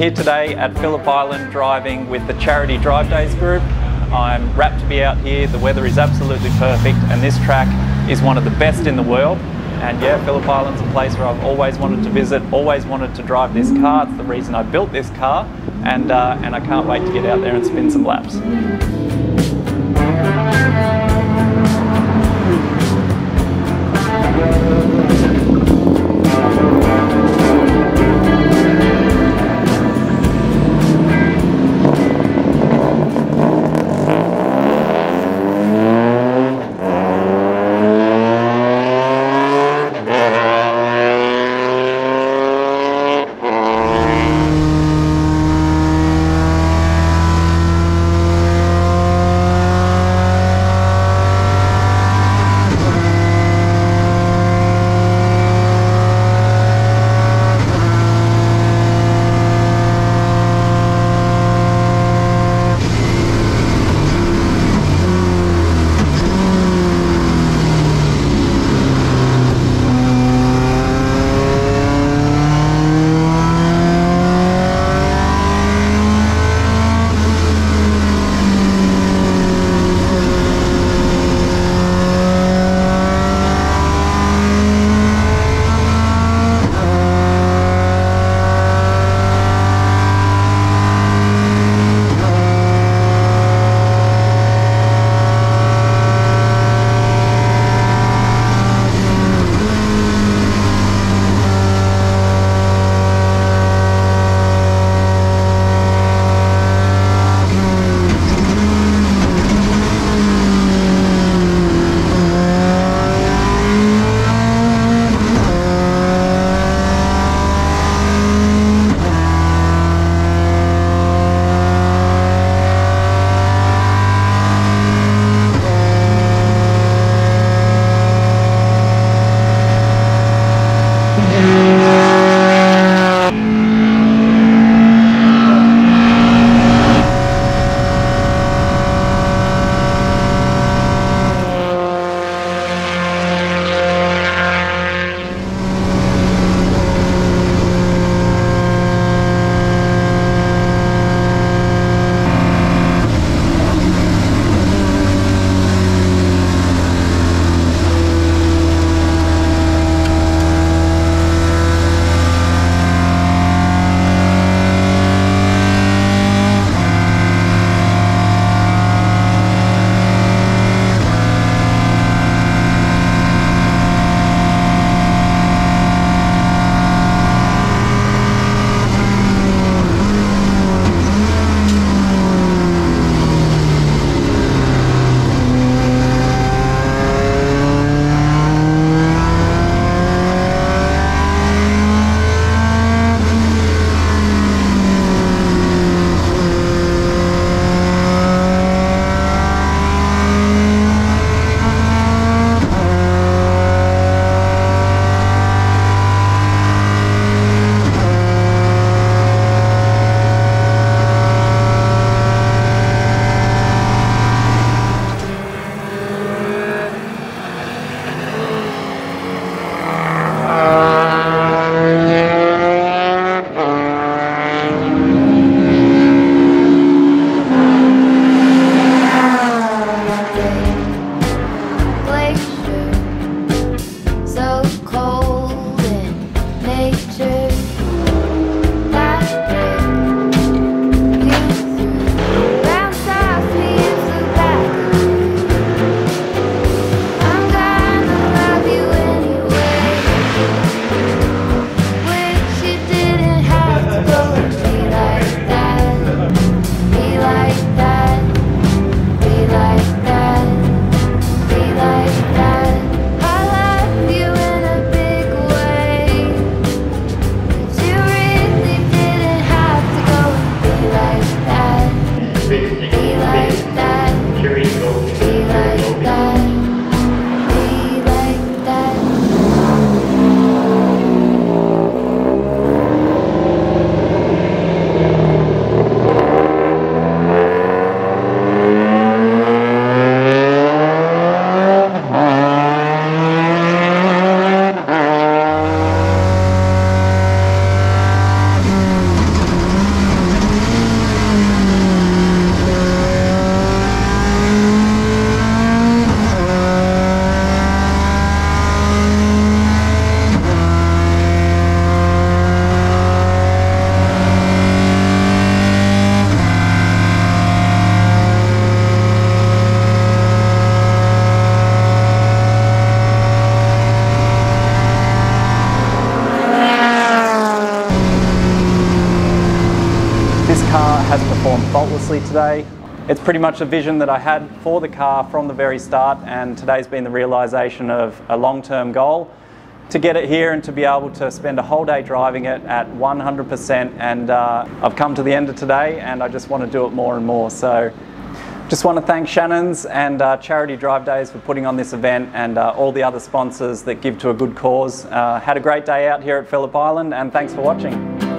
here today at Phillip Island driving with the Charity Drive Days group. I'm rapt to be out here. The weather is absolutely perfect and this track is one of the best in the world. And yeah, Phillip Island's a place where I've always wanted to visit, always wanted to drive this car. It's the reason I built this car, and I can't wait to get out there and spin some laps. car has performed faultlessly today. It's pretty much a vision that I had for the car from the very start, and today's been the realisation of a long-term goal to get it here and to be able to spend a whole day driving it at 100%, and I've come to the end of today and I just want to do it more and more. So just want to thank Shannon's and Charity Drive Days for putting on this event, and all the other sponsors that give to a good cause. Had a great day out here at Phillip Island, and thanks for watching.